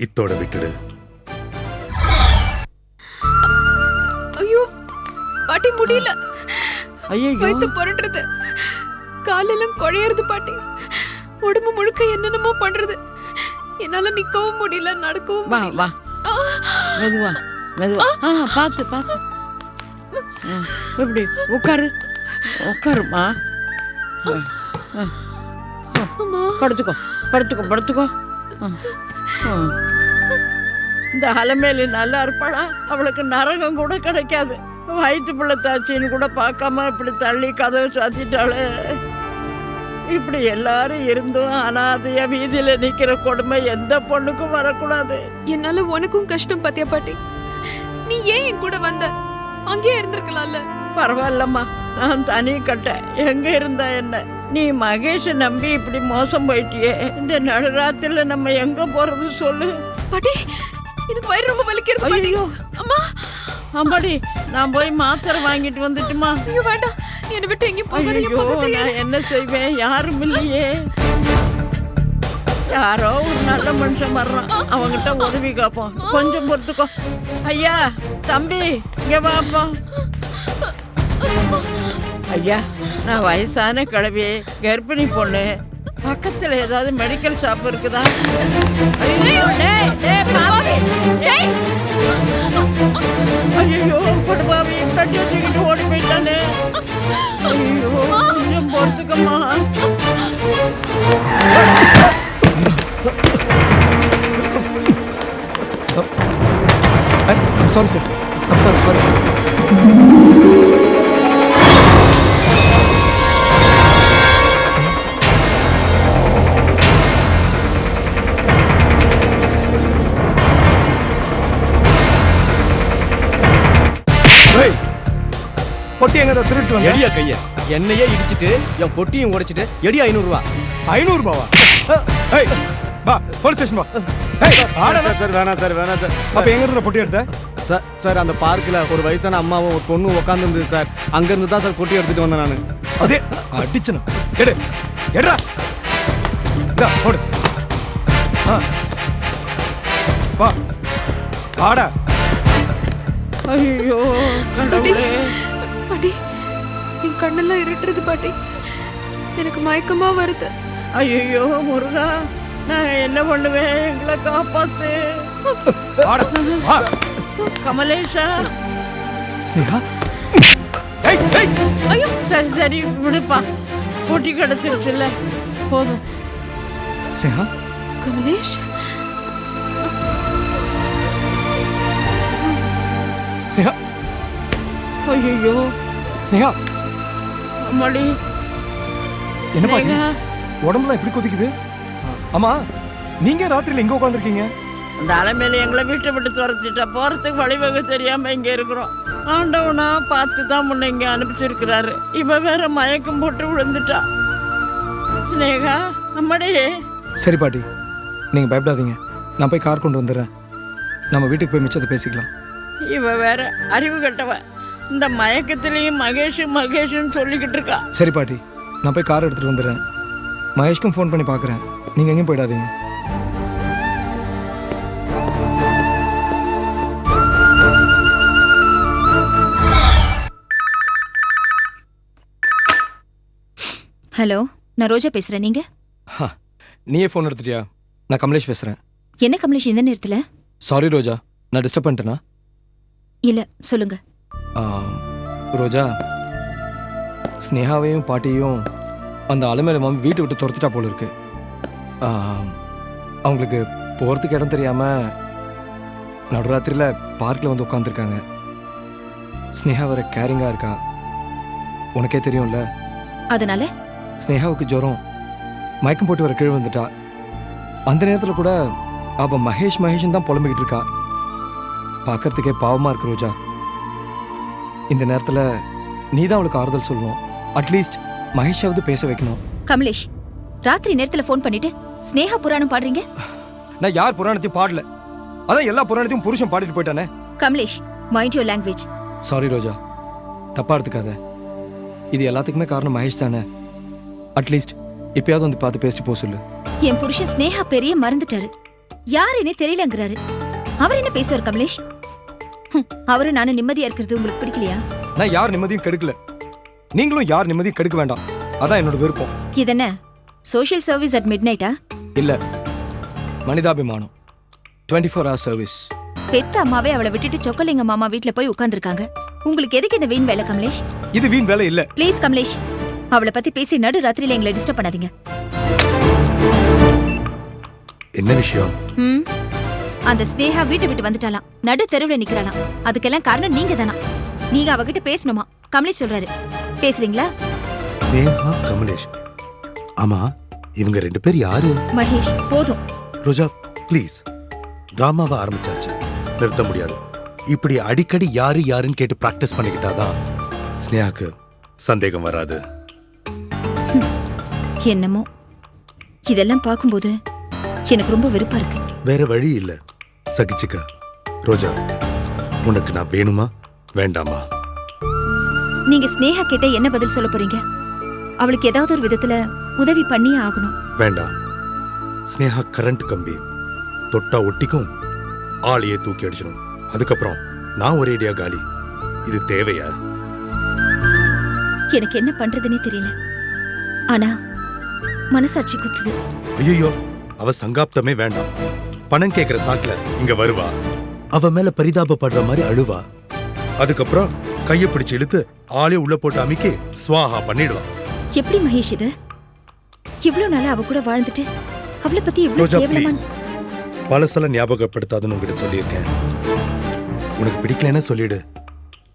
இத்தோட விட்டுடு. ஐயோ பாட்டி, முடியல. ஐயோ, வயித்து புரண்டுறது, காலெல்லாம் குழையறது பாட்டி. உடம்பு முழுக்க என்னென்னமோ பண்றது. என்னால நிக்கவும் முடியல, நடக்கவும் வா முடியல. வா, மெதுவா மெதுவா. பாத்து பாத்து. இப்படி உட்காரு, உட்காருமா. படுத்துக்கோ படுத்துக்கோ படுத்துக்கோ. இந்த அலமேலு நல்லா இருப்பாளா? அவளுக்கு நரகம் கூட கிடைக்காது. வயிற்று பிள்ளை தாச்சின்னு கூட பார்க்காம இப்படி தள்ளி கதவை சாத்திட்டாளே. இப்படி எல்லாரும் இருந்தும் அனாதையா வீதியில நிக்கிற கொடுமை எந்த பொண்ணுக்கும் வரக்கூடாது. என்னால உனக்கும் கஷ்டம் பாத்தியா பாட்டி. நீ ஏன் என் கூட வந்த? அங்கேயே இருந்திருக்கலாம்ல. பரவாயில்லம்மா, நான் தனி கட்ட எங்க இருந்தா என்ன? நீ மகேஷை நம்பி இப்படி மோசம் போயிட்டியே. இந்த நடுராத்திரில நம்ம எங்க போறது சொல்லு. பாட்டி, எனக்கு வயிறு ரொம்ப வலிக்கிறது பாட்டி. ஐயோ அம்மா, அம்மாடி, நான் போய் மாத்திரை வாங்கிட்டு வந்துட்டுமா? ஐயோ வேண்டாம், என்னை விட்டு எங்கேயும் போகாதீங்க. ஐயோ, பக்கத்துல நான் என்ன செய்வேன்? யாரும் இல்லையே. யாரோ ஒரு நல்ல மனுஷன் வர்றான், அவங்கிட்ட உதவி காப்போம். கொஞ்சம் பொறுத்துக்கோ. ஐயா, தம்பி, இங்க வாப்பா. ஐயா, நான் வயசான கிழவி, கர்ப்பிணி பொண்ணு. பக்கத்துல ஏதாவது மெடிக்கல் ஷாப் இருக்குதா? ஐயோ, டேய், டேய், பாவி. டேய். ஐயோ, படுபாவி, கட்டி வச்சுக்கிட்டு ஓடி போயிட்டானே. ஐயோ, கொஞ்சம் பொறுத்துக்கம்மா. Sorry sir, sorry sorry sir. பொட்டி எங்க திருட்டு வந்து எடியா கைய என்னையே இடிச்சிட்டு என் பொட்டியும் உடைச்சிட்டு எடி 500 ரூபா. 500 ரூபாவா? ஏய், வா போலீஸ் ஸ்டேஷன் வா. ஏய், சார் வேணாம் சார், வேணாம் சார். அப்ப எங்க இருந்து பொட்டி எடுத்த? சார் அந்த பார்க்கில் ஒரு வயசான அம்மாவும் ஒரு பொண்ணு உட்காந்துருந்தது சார். அங்கேருந்து தான் சார் பொட்டி எடுத்துட்டு வந்தேன் நான். அதே அடிச்சனும். எடு எடுறா, போடு. வா ஆடா. ஐயோ கடவுளே. பாட்டி, என் கண்ணெல்லாம் இருட்டுறது பாட்டி. எனக்கு மயக்கமா வருது. ஐயோ முருகா, நான் என்ன பண்ணுவேன்? எங்களை காப்பாத்து. கமலேஷா. ஸ்னேகா. ஏய் ஏய், ஐயோ, சரி சரி விடுப்பா. பொட்டி கிடைச்சிருச்சுல்ல, போதும். ஸ்னேகா. கமலேஷ். ஸ்னேகா. ஐயோ ஸ்னேகா. அம்மாடி, என்ன பாட்டி, ஸ்னேகா. உடம்புலாம் எப்படி கொதிக்குது? ஆமா, நீங்க ராத்திரில எங்க உட்காந்துருக்கீங்க? அந்த அலைமையில எங்களை வீட்டை விட்டு துரத்திட்டா, போறதுக்கு வழிவகை தெரியாம இங்க இருக்கிறோம். ஆண்டவனா பார்த்து தான் முன்ன இங்க அனுப்பிச்சிருக்கிறாரு. இவ வேற மயக்கம் போட்டு விழுந்துட்டா. ஸ்னேகா, அம்மாடி. சரி பாட்டி, நீங்க பயப்படாதீங்க. நான் போய் கார் கொண்டு வந்துடுறேன். நம்ம வீட்டுக்கு போய் மிச்சத்தை பேசிக்கலாம். இவ வேற அறிவு கட்டவ. இந்த மயக்கத்திலையும் மகேஷ்னு சொல்லிக்கிட்டு இருக்கா. சரி பாட்டி, நான் போய் கார் எடுத்துட்டு வந்துடுறேன். மகேஷ்க்கும் ஃபோன் பண்ணி பார்க்குறேன். நீங்க எங்கேயும் போயிடாதீங்க. ஹலோ, நான் ரோஜா பேசுறேன். நீங்க? நீயே ஃபோன் எடுத்துட்டியா? நான் கமலேஷ் பேசுறேன். என்ன கமலேஷ் இந்த நேரத்துல? சாரி ரோஜா, நான் டிஸ்டர்ப் பண்ணிட்டேனா? இல்ல, சொல்லுங்க. ரோஜா, ஸ்னேகாவையும் பாட்டியும் அந்த அலைமையில மாமி வீட்டை விட்டு துரத்துட்டா போல இருக்கு. அவங்களுக்கு போகிறதுக்கு இடம் தெரியாம நடுராத்திரியில் பார்க்கில் வந்து உட்காந்துருக்காங்க. ஸ்னேகா வர கேரிங்காக இருக்கா, உனக்கே தெரியும்ல. அதனால ஸ்னேகாவுக்கு ஜுரம், மயக்கம் போட்டு வர கீழே வந்துட்டா. அந்த நேரத்தில் கூட அவ மகேஷ் தான் புலம்பிக்கிட்டு இருக்கா. பார்க்கறதுக்கே பாவமாக இருக்கு ரோஜா. இந்த நேரத்தில் நீ தான் அவளுக்கு ஆறுதல் சொல்லணும். அட்லீஸ்ட் மகேஷாவது பேச வைக்கணும். கமலேஷ், ராத்திரி நேரத்துல ஃபோன் பண்ணிட்டு ஸ்னேகா புராணம் பாடுறீங்க? நான் யார் புராணத்தையும் பாடல. அதான் எல்லா புராணத்தையும் புருஷன் பாடிட்டு போயிட்டானே. Kamlesh, mind your language. Sorry Roja, தப்பா எடுத்துக்காத. இது எல்லாத்துக்குமே காரணம் மகேஷ் தானே. அட்லீஸ்ட் இப்பயாவது வந்து பார்த்து பேசிட்டு போக சொல்லு. என் புருஷன் ஸ்னேகா பெரிய மறந்துட்டாரு. யாருன்னே தெரியலங்கிறாரு. அவர் என்ன பேசுவார் கமலேஷ்? அவரு நானும் நிம்மதியா இருக்கிறது உங்களுக்கு பிடிக்கலையா? நான் யார் நிம்மதியும் கெடுக்கல. நீங்களும் யார் நிம்மதியும் கெடுக்க வேண்டாம். அதான் என்னோட விருப்பம். இதென்ன சோஷியல் சர்வீஸ் அட் மிட் நைட்டா? இல்ல, மனிதாபிமானம். 24 hours சர்வீஸ். பெத்த அம்மாவே அவளை விட்டுட்டு சொக்கலிங்க மாமா வீட்ல போய் உட்கார்ந்துருக்காங்க. உங்களுக்கு எதுக்கு இந்த வீண் வேலை கமலேஷ்? இது வீண் வேலை இல்ல. ப்ளீஸ் கமலேஷ், அவளை பத்தி பேசி நடு ராத்திரியில எங்களை டிஸ்டர்ப் பண்ணாதீங்க. என்ன விஷயம்? அந்த ஸ்னேகா வீட்டை விட்டு வந்துட்டாலாம், நடு தெருவில் நிக்கிறாளாம். அதுக்கெல்லாம் காரணம் நீங்க தானா? நீங்க அவகிட்ட பேசணுமா? கமலேஷ் சொல்றாரு, பேசுறீங்களா? ஸ்னேகா, கமலேஷ். ஆமா, இவங்க 2 பேர் யாரு? மகேஷ், போதும். ரோஜா ப்ளீஸ், டிராமாவை ஆரம்பிச்சாச்சு, நிறுத்த முடியாது. இப்படி அடிக்கடி யாரு யாருன்னு கேட்டு பிராக்டிஸ் பண்ணிக்கிட்டாதான் ஸ்னேகாக்கு சந்தேகம் வராது. என்னமோ இதெல்லாம் பார்க்கும்போது எனக்கு ரொம்ப வெறுப்பா இருக்கு. வேற வழி இல்ல, சகிச்சுக்க. ரோஜா, உனக்கு நான் வேணுமா வேண்டாமா? நீங்க ஸ்னேகா கிட்ட என்ன பதில் சொல்ல போறீங்க? அவளுக்கு ஏதாவது ஒரு விதத்துல உதவி பண்ணியே ஆகணும். வேண்டாம். ஸ்னேகா கரண்ட் கம்பி, தொட்டா ஒட்டிக்கும், ஆளையே தூக்கி அடிச்சிடும். அதுக்கப்புறம் நான் ஒரேடியா காலி. இது தேவையா? எனக்கு என்ன பண்றதுன்னே தெரியல. ஆனா மனசாட்சி குத்துது. ஐயோ, அவ சங்காப்தமே வேண்டாம். பணம் கேக்குற சாக்குல இங்க வருவா, அவ மேல பரிதாபப்படுற மாதிரி அழுவா. அதுக்கப்புறம் கைய பிடிச்சு இழுத்து ஆளே உள்ள போட்டு அமிக்கி ஸ்வாஹா பண்ணிடுவா. எப்படி மகேஷ் இது? இவ்வளவு நாளா அவ கூட வாழ்ந்துட்டு அவளை பத்தி இவ்வளவு ரோஜா கேவலமா? ப்ளீஸ், பழசெல்லாம் ஞாபகப்படுத்தாதுன்னு உங்ககிட்ட சொல்லியிருக்கேன். உனக்கு பிடிக்கலன்னா சொல்லிடு.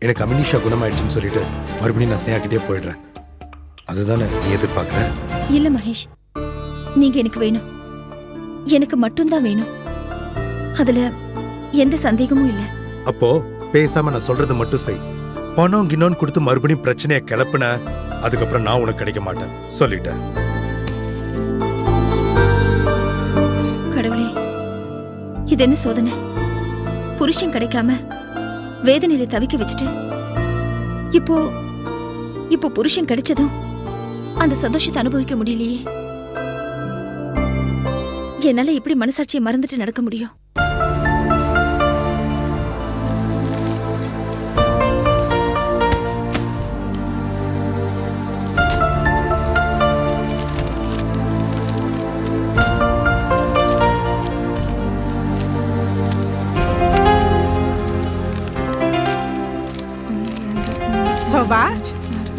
எனக்கு அமினிஷா குணமாயிடுச்சுன்னு சொல்லிட்டு மறுபடியும் நான் ஸ்னேகா கிட்டே போயிடுறேன். அதுதானே நீ எதிர்பார்க்கற? இல்ல மகேஷ், நீங்க எனக்கு வேணும். எனக்கு மட்டும்தான் வேணும். அதுல எந்த சந்தேகமும் இல்ல. அப்போ பேசாம நான் சொல்றது மட்டும் செய். பணம் கிணோன்னு கொடுத்து மறுபடியும் பிரச்சனையை கிளப்புன, அதுக்கப்புறம் நான் உனக்கு கிடைக்க மாட்டேன் சொல்லிட்டேன். கடவுளே, இது என்ன சோதனை? புருஷன் கிடைக்காம வேதனையில தவிக்க வச்சுட்டு இப்போ புருஷன் கிடைச்சதும் அந்த சந்தோஷத்தை அனுபவிக்க முடியலையே. என்னால இப்படி மனசாட்சியை மறந்துட்டு நடக்க முடியும்? சோபா,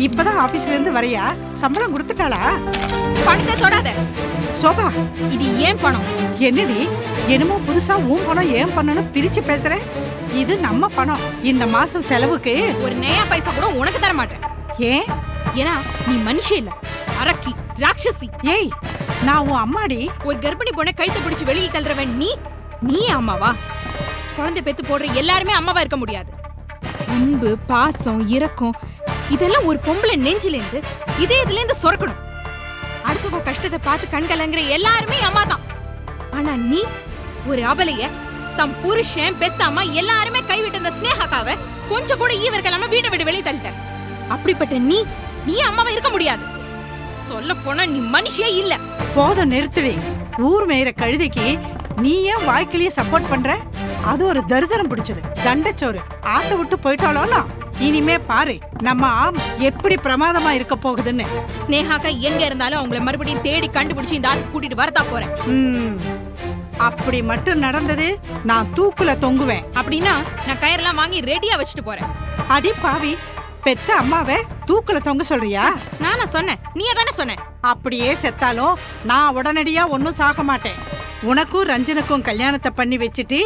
இப்பதான் ஆபீஸ்ல இருந்து வரையா? சம்பளம் கொடுத்துட்டாளா? பணத்தை தொடாத சோபா. இது ஏன் பணம்? என்னடி என்னமோ புதுசா உன் பணம் ஏன் பண்ணணும் பிரிச்சு பேசுற? இது நம்ம பணம். இந்த மாசம் செலவுக்கு ஒரு நயா பைசா கூட உனக்கு தர மாட்டேன். ஏன்? ஏன்னா நீ மனுஷே இல்ல, அரக்கி, ராட்சசி. ஏய், நான் உன் அம்மாடி. ஒரு கர்ப்பிணி பொண்ணை கழுத்தை பிடிச்சு வெளியில் தள்ளுறவன் நீ அம்மாவா? குழந்தை பெத்து போடுற எல்லாருமே அம்மாவா இருக்க முடியாது. அன்பு, பாசம், இரக்கம் இதெல்லாம் ஒரு பொம்பளை நெஞ்சிலேருந்து இதயத்துல இருந்து சொரக்கணும். அடுத்தவ கஷ்டத்தை பார்த்து கண் கலங்குற எல்லாருமே அம்மா தான். ஆனா நீ ஒரு அபலைய, தம் புருஷன், பெத்த அம்மா எல்லாருமே கைவிட்ட அந்த ஸ்னேகாக்காவ கொஞ்சம் கூட ஈவர்களாம வீட்டை விட்டு வெளியே தள்ளிட்ட. அப்படிப்பட்ட நீ அம்மாவா இருக்க முடியாது. சொல்ல போனா நீ மனுஷியே இல்ல. போதும், நிறுத்துடி. ஊர் மேயிற கழுதைக்கு நீ ஏன் வாழ்க்கையிலேயே சப்போர்ட் பண்ற? அது ஒரு தரிதரம் பிடிச்சது தண்டச்சோறு. ஆத்த விட்டு போயிட்டாலும் இனிமே பாரு நம்ம எப்படி பிரமாதமா இருக்க போகுதுன்னு. ஸ்னேகாக்கா எங்க இருந்தாலும் அவங்கள மறுபடியும் தேடி கண்டுபிடிச்சு இந்த ஆளுக்கு கூட்டிட்டு வரதா போறேன். அப்படி மட்டும் நடந்தது நான் தூக்குல தொங்குவேன். அப்படின்னா நான் கயிறெல்லாம் வாங்கி ரெடியா வச்சுட்டு போறேன். அடி பாவி, பெத்த அம்மாவை தூக்குல தொங்க சொல்றியா? நானா சொன்னேன்? நீயே தானே சொன்ன. அப்படியே செத்தாலும் நான் உடனடியா ஒன்னும் சாக மாட்டேன். உனக்கும் ரஞ்சனுக்கும் கல்யாணத்தை பண்ணி வச்சுட்டு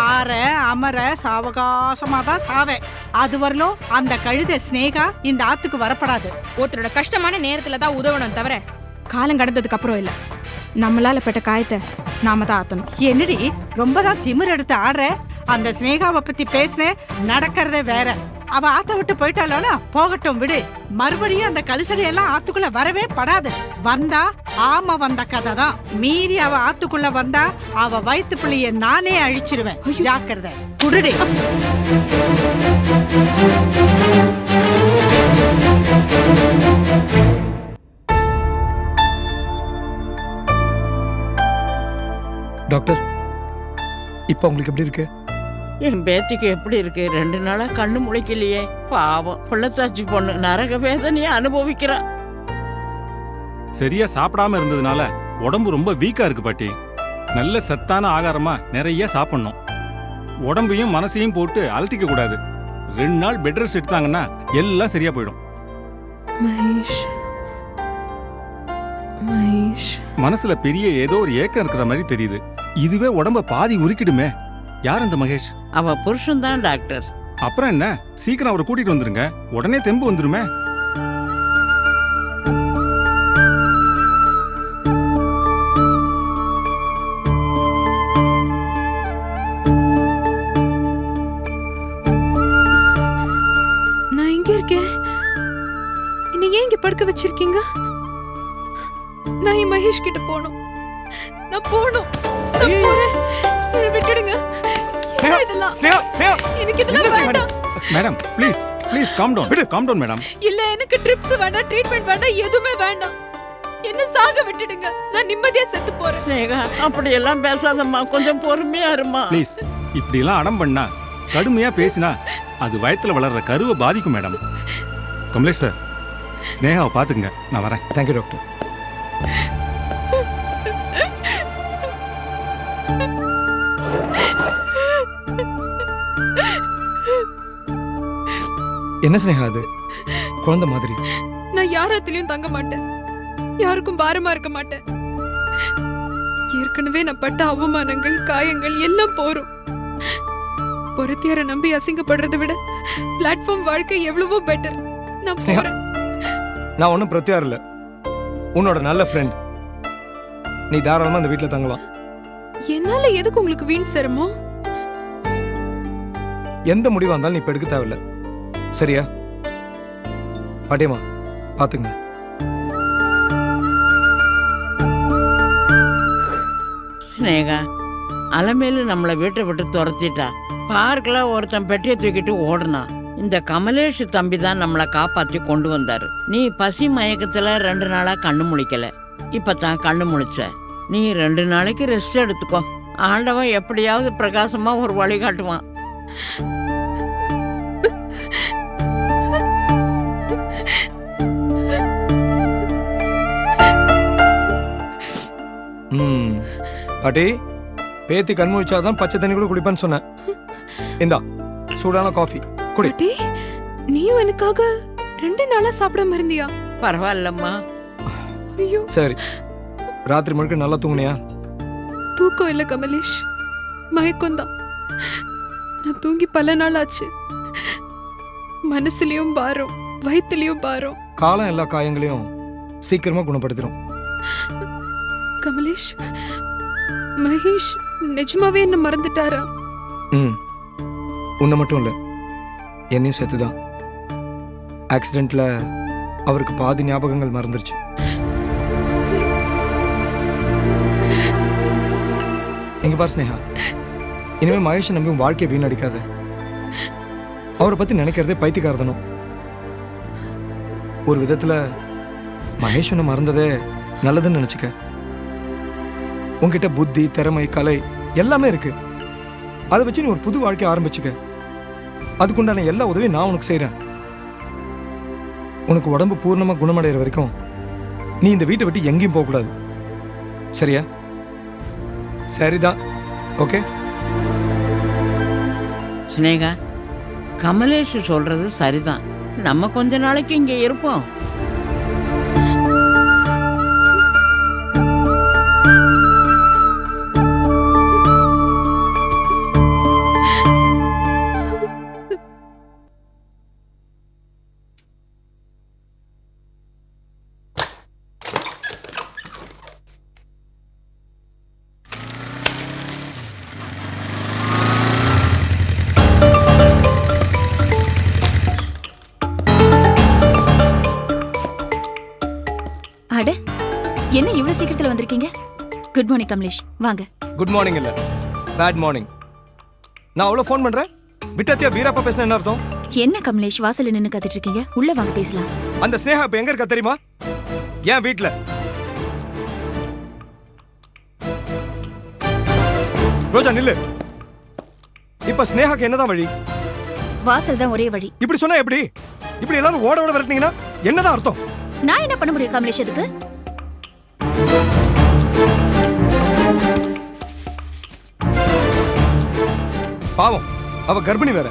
ஆற அமர சாவகாசமா தான் சாவேன். அது வரலும் அந்த கழுத ஸ்னேகா இந்த ஆத்துக்கு வரப்படாது. ஒருத்தரோட கஷ்டமான நேரத்துல தான் உதவணும் தவிர காலம் கடந்ததுக்கு அப்புறம் இல்ல. நம்மளால பெற்ற காயத்தை நாம தான் ஆத்தணும். என்னடி ரொம்ப தான் திமிர் எடுத்து ஆடுற? அந்த ஸ்னேகாவை பத்தி பேசுன, நடக்கிறதே வேற. அவ ஆத்த விட்டு போயிட்டாலும் போகட்டும், விடு. மறுபடியும் அந்த கலிசடி எல்லாம் ஆத்துக்குள்ள வரவே படாது. வந்தா ஆமா வந்த கதை தான். மீறி அவ ஆத்துக்குள்ள வந்தா அவ வயிற்று பிள்ளைய நானே அழிச்சிருவேன். ஜாக்கிரதை. குடுடி. டாக்டர், இப்போ உங்களுக்கு எப்படி இருக்கு? என் பேத்திக்கு எப்படி இருக்கு? 2 நாளா கண்ணு முளைக்கலையே. பாவம், பிள்ளைத்தாச்சி பொண்ணு நரக வேதனையை அனுபவிக்கிறா. சரியா சாப்பிடாம இருந்ததுனால உடம்பு ரொம்ப வீக்கா இருக்கு பாட்டி. நல்ல சத்தான ஆகாரமா நிறைய சாப்பிடணும். உடம்பையும் மனசையும் போட்டு அலட்டிக்க கூடாது. 2 நாள் பெட் ரெஸ்ட் எடுத்தாங்கன்னா எல்லாம் சரியா போயிடும். மகேஷ், மகேஷ், மனசுல பெரிய ஏதோ ஒரு ஏக்கம் இருக்கிற மாதிரி தெரியுது. இதுவே உடம்ப பாதி உருக்கிடுமே. யார் அந்த மகேஷ்? அவ புருஷன் தான் டாக்டர். அப்புறம் என்ன, சீக்கிரம் அவரை கூட்டிட்டு வந்துருங்க. உடனே தெம்பு வந்துருமே. இருக்கீங்க? நான் என் மகேஷ் கிட்ட போகணும். நான் போகணும். நான் போறேன். என்னை விட்டுடுங்க. என்ன இதெல்லாம்? எனக்கு இதெல்லாம் வேண்டாம். Madam please please calm down madam. இல்ல எனக்கு ட்ரிப்ஸ் வேண்டாம், ட்ரீட்மெண்ட் வேண்டாம், எதுவுமே வேண்டாம். என்ன சாக விட்டுடுங்க. நான் நிம்மதியா செத்து போறேன். ஸ்னேகா அப்படி எல்லாம் பேசாதம்மா, கொஞ்சம் பொறுமையா இருமா. ப்ளீஸ் இப்படி எல்லாம் அடம் பண்ணா, கடுமையா பேசினா அது வயத்துல வளர்ற கருவை பாதிக்கும் மேடம். கமலேஷ் சார், ஸ்னேகாவை பாத்துக்குங்க, நான் வரேன். Thank you doctor. என்ன ஸ்னேகா அது குழந்தை மாதிரி? நான் யாராத்திலையும் தங்க மாட்டேன், யாருக்கும் பாரமா இருக்க மாட்டேன். ஏற்கனவே நான் பட்ட அவமானங்கள், காயங்கள் எல்லாம் போரும். பொறுத்தியார நம்பி அசிங்கப்படுறதை விட பிளாட்ஃபார்ம் வாழ்க்கை எவ்வளவோ பெட்டர். நான் போறேன். நான் ஒன்றும் பிரத்தியார் இல்லை, உன்னோட நல்ல ஃப்ரெண்ட். நீ தாராளமா இந்த வீட்டில் தங்கலாம். என்னால எதுக்கு உங்களுக்கு வீண் சிரமம்? எந்த முடிவா இருந்தாலும் நீ இப்ப எடுக்க தேவையில்ல, சரியா? பாட்டியம்மா பாத்துங்க. ஸ்னேகா, அலமேலு நம்மளை வீட்டை விட்டு துரத்திட்டா. பார்க்கல ஒருத்தன் பெட்டியை தூக்கிட்டு ஓடுனான். இந்த கமலேஷ் தம்பி தான் நம்மளை காப்பாற்றி கொண்டு வந்தாரு. நீ பசி மயக்கத்தில் 2 நாளா கண்ணு முழிக்கல, இப்பதான் கண்ணு முழிச்ச. நீ 2 நாளைக்கு ரெஸ்ட் எடுத்துக்கோ. ஆண்டவன் எப்படியாவது பிரகாசமா ஒரு வழி காட்டுவான். பாட்டி, பேத்தி கண்முழிச்சாதான் பச்சை தண்ணி கூட குடிப்பேன்னு சொன்னேன். இந்தா சூடான காஃபி குடி. நீயும் எனக்காக 2 நாளா சாப்பிடாம இருந்தியா? பரவாயில்லம்மா. ஐயோ சரி, ராத்திரி முழுக்க நல்லா தூங்குனியா? தூக்கம் இல்ல கமலேஷ், மயக்கம்தான். நான் தூங்கி பல நாள் ஆச்சு. மனசுலயும் பாரம், வயிற்றுலயும் பாரம். காலம் எல்லா காயங்களையும் சீக்கிரமா குணப்படுத்திடும். கமலேஷ், மகேஷ் நிஜமாவே என்ன மறந்துட்டாரா? உன்னை மட்டும் இல்ல, என்னையும் சேர்த்துதான். ஆக்சிடென்ட்ல அவருக்கு பாதி ஞாபகங்கள் மறந்துருச்சு. எங்க பாரு ஸ்னேகா, இனிமே மகேஷை நம்பி உன் வாழ்க்கையை வீணடிக்காத. அவரை பத்தி நினைக்கிறதே பைத்தியக்காரதனம். ஒரு விதத்துல மகேஷ் உன்னை மறந்ததே நல்லதுன்னு நினைச்சுக்க. உன்கிட்ட புத்தி, திறமை, கலை எல்லாமே இருக்கு. அதை வச்சு நீ ஒரு புது வாழ்க்கையை ஆரம்பிச்சுக்க. அதுக்குண்டான எல்லா உதவியும் நான் உனக்கு செய்யறேன். உனக்கு உடம்பு பூர்ணமா குணமடைகிற வரைக்கும் நீ இந்த வீட்டை விட்டு எங்கேயும் போக கூடாது, சரியா? சரிதான், ஓகே? ஸ்னேகா, கமலேஷ் சொல்றது சரிதான். நம்ம கொஞ்ச நாளைக்கு இங்க இருப்போம். அட, என்ன இவ்வளவு சீக்கிரத்துல வந்திருக்கீங்க? குட் மார்னிங் கமலேஷ், வாங்க. குட் மார்னிங் இல்ல, பேட் மார்னிங். நான் அவ்வளவு ஃபோன் பண்றேன், விட்டத்தியா வீரப்பா பேசின என்ன அர்த்தம்? என்ன கமலேஷ் வாசல்ல நின்னு கத்திட்டு இருக்கீங்க? உள்ள வாங்க பேசலாம். அந்த ஸ்னேகா இப்ப எங்க இருக்கா தெரியுமா? ஏன் வீட்ல. ரோஜா நில்லு. இப்ப ஸ்னேகாக்கு என்னதான் வழி? வாசல் தான் ஒரே வழி. இப்படி சொன்னா எப்படி? இப்படி எல்லாரும் ஓட ஓட விரட்டினீங்கன்னா என்னதான் அர்த்தம்? நான் என்ன பண்ண முடியும் கமலேஷ்? அதுக்கு பாவம், அவ கர்ப்பிணி வேற.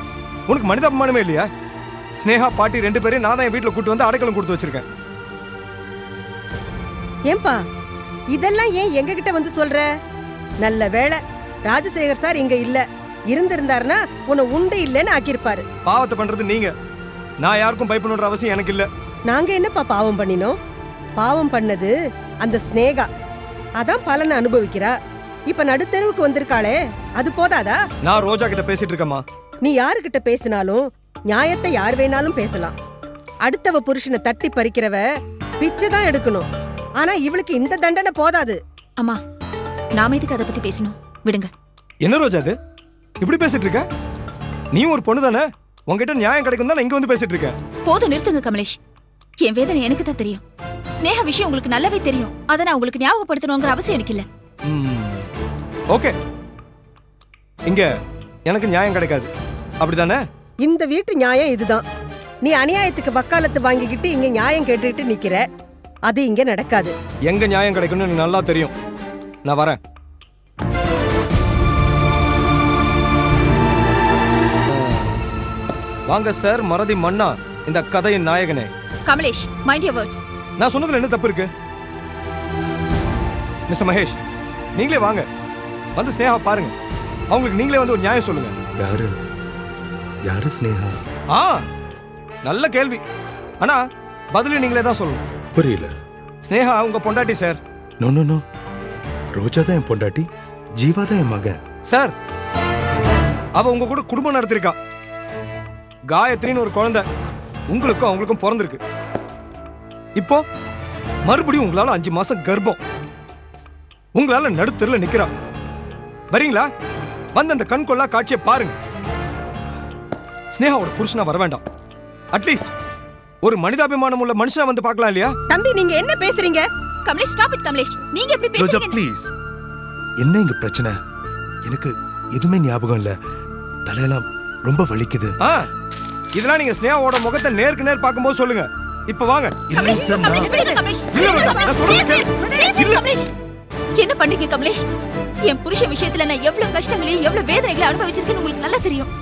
உனக்கு மனிதாபிமானமே இல்லையா? ஸ்னேகா பாட்டி 2 பேரையும் நான் தான் என் வீட்டுல கூட்டு வந்து அடைக்கலம் கொடுத்து வச்சிருக்கேன். ஏன்பா இதெல்லாம் ஏன் எங்க கிட்ட வந்து சொல்ற? நல்ல வேளை ராஜசேகர் சார் இங்க இல்ல. இருந்திருந்தாருன்னா உன்னை உண்டு இல்லைன்னு ஆக்கியிருப்பாரு. பாவத்தை பண்றது நீங்க, நான் யாருக்கும் பயப்படணுன்ற அவசியம் எனக்கு இல்ல. நாங்க என்னப்பா பாவம் பண்ணினோம்? பாவம் பண்ணது அந்த ஸ்னேகா, அதான் பலனை அனுபவிக்கிறா. இப்ப நடுத்தெருவுக்கு வந்திருக்காளே, அது போதாதா? நான் ரோஜா கிட்ட பேசிட்டு இருக்கேம்மா. நீ யாருகிட்ட பேசினாலும் நியாயத்தை யார் வேணாலும் பேசலாம். அடுத்தவ புருஷனை தட்டி பறிக்கிறவ பிச்சை தான் எடுக்கணும். ஆனா இவளுக்கு இந்த தண்டனை போதாது. அம்மா நாம எதுக்கு அதை பத்தி பேசணும், விடுங்க. என்ன ரோஜா அது இப்படி பேசிட்டு இருக்க? நீ ஒரு பொண்ணு தானே, உங்ககிட்ட நியாயம் கிடைக்கும் தான் இங்க வந்து பேசிட்டு இருக்க. போதும் நிறுத்துங்க கமலேஷ். என் வேதனை எனக்கு தான் தெரியும். ஸ்னேகா விஷயம் உங்களுக்கு நல்லாவே தெரியும். அதை நான் உங்களுக்கு ஞாபகப்படுத்தணுங்கிற அவசியம் எனக்கு இல்ல. ஓகே, இங்க எனக்கு நியாயம் கிடைக்காது, அப்படிதானே? இந்த வீட்டு நியாயம் இதுதான். நீ அநியாயத்துக்கு வக்காலத்து வாங்கிக்கிட்டு இங்க நியாயம் கேட்டுக்கிட்டு நிக்கிற. அது இங்க நடக்காது. எங்க நியாயம் கிடைக்கும்னு எனக்கு நல்லா தெரியும். நான் வரேன். வாங்க சார் மறதி மன்னா, இந்த கதையின் நாயகனே. Kamlesh, mind your words. நான் சொன்னதுல என்ன தப்பு இருக்கு? மிஸ்டர் மகேஷ், நீங்களே வாங்க, வந்து ஸ்னேகா பாருங்க. அவங்களுக்கு நீங்களே வந்து ஒரு நியாயம் சொல்லுங்க. யாரு யாரு ஸ்னேகா? நல்ல கேள்வி. ஆனா பதில நீங்களே தான் சொல்லணும். புரியல. ஸ்னேகா உங்க பொண்டாட்டி சார். நோ நோ நோ, ரோஜா தான் என் பொண்டாட்டி, ஜீவா தான் என் மகன். சார், அவ உங்க கூட குடும்பம் நடத்திருக்கா. காயத்ரின்னு ஒரு குழந்தை உங்களுக்கும் அவங்களுக்கும் பிறந்திருக்கு. இப்போ மறுபடியும் உங்களால 5 மாசம் கர்ப்பம். உங்களால நடுத்தெருல நிக்கிறா. வரீங்களா? வந்து அந்த கண் கொள்ளா காட்சியை பாருங்க. ஸ்னேகாவோட புருஷனா வர வேண்டாம், அட்லீஸ்ட் ஒரு மனிதாபிமானம் உள்ள மனுஷனா வந்து பார்க்கலாம் இல்லையா? தம்பி, நீங்க என்ன பேசுறீங்க? Kamlesh, stop it Kamlesh. நீங்க எப்படி ரோஜா பேசுறீங்க? ப்ளீஸ். என்ன இங்க பிரச்சனை? எனக்கு எதுவுமே ஞாபகம் இல்ல, தலையெல்லாம் ரொம்ப வலிக்குது. இதெல்லாம் நீங்க ஸ்னேகாவோட முகத்தை நேருக்கு நேர் பார்க்கும்போது சொல்லுங்க. இப்ப வாங்க. இல்ல சார், என்ன பண்றீங்க கமலேஷ்? என் புருஷ விஷயத்துல நான் எவ்வளவு கஷ்டங்களையும் எவ்வளவு வேதனைகளை அனுபவிச்சிருக்கேன்னு உங்களுக்கு நல்லா தெரியும்.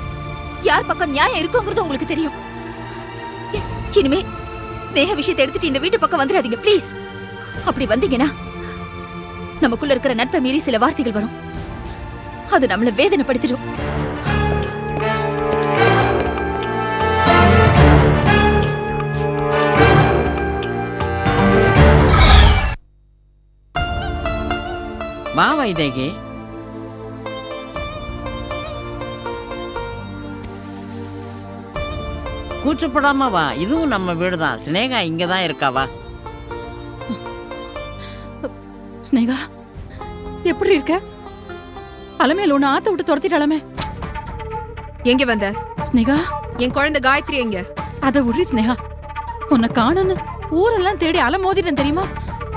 யார் பக்கம் நியாயம் இருக்குங்கிறது உங்களுக்கு தெரியும். இனிமே ஸ்னேக விஷயத்தை எடுத்துட்டு இந்த வீட்டு பக்கம் வந்துடாதீங்க ப்ளீஸ். அப்படி வந்தீங்கன்னா நமக்குள்ள இருக்கிற நட்பை மீறி சில வார்த்தைகள் வரும். அது நம்மள வேதனைப்படுத்திடும். வா வைதேகி, கூச்சப்படாம வா. இதுவும் நம்ம வீடு தான். ஸ்னேகா இங்க தான் இருக்காவா? ஸ்னேகா, எப்படி இருக்க? அலமேல உன்னை ஆத்த விட்டு துரத்திட்டாலமே. எங்க வந்த? ஸ்னேகா, என் குழந்தை காயத்ரி எங்க? அதை விடுறி ஸ்னேகா. உன்னை காணன்னு ஊரெல்லாம் தேடி அலமோதிட்டேன் தெரியுமா?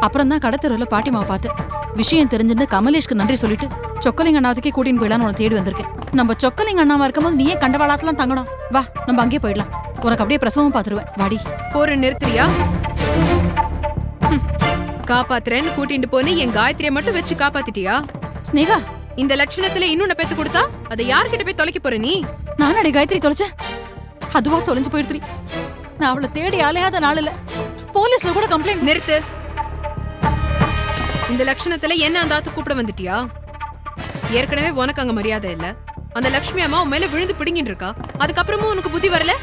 அப்புறம் தான் கடத்தருவில் பாட்டிமாவை பார்த்தேன். விஷயம் தெரிஞ்சிருந்து கமலேஷ்க்கு நன்றி சொல்லிட்டு சொக்கலிங்க அண்ணாவதுக்கே கூட்டின்னு போயிடலான்னு உன்னை தேடி வந்திருக்கேன். நம்ம சொக்கலிங்க அண்ணாவா இருக்கும்போது நீயே கண்டவாளத்தெல்லாம் தங்கணும். வா, நம்ம அங்கேயே போயிடலாம். உனக்கு அப்படியே பிரசவம் பார்த்துருவேன். வாடி. போற நிறுத்துறியா? காப்பாத்துறேன்னு கூட்டிட்டு போனி என் காயத்ரியை மட்டும் வச்சு காப்பாத்திட்டியா? ஸ்னேகா, இந்த லட்சணத்துல இன்னொன்னு பெத்து கொடுத்தா அதை யார்கிட்ட போய் தொலைக்க போற நீ? நானடி காயத்ரி தொலைச்சேன். அதுவா தொலைஞ்சு போயிடுறி. நான் அவளை தேடி அலையாத நாள் இல்ல. போலீஸ்ல கூட கம்ப்ளைண்ட். நிறுத்து. இந்த லட்சணத்துல என்ன அந்த ஆத்து கூப்பிட வந்துட்டியா? ஏற்கனவே உனக்கு அங்க மரியாதை இல்ல. அந்த லட்சுமி அம்மா உன் மேல விழுந்து பிடிங்கிட்டு இருக்கா. அதுக்கப்புறமும் உனக்கு புத்தி வரல.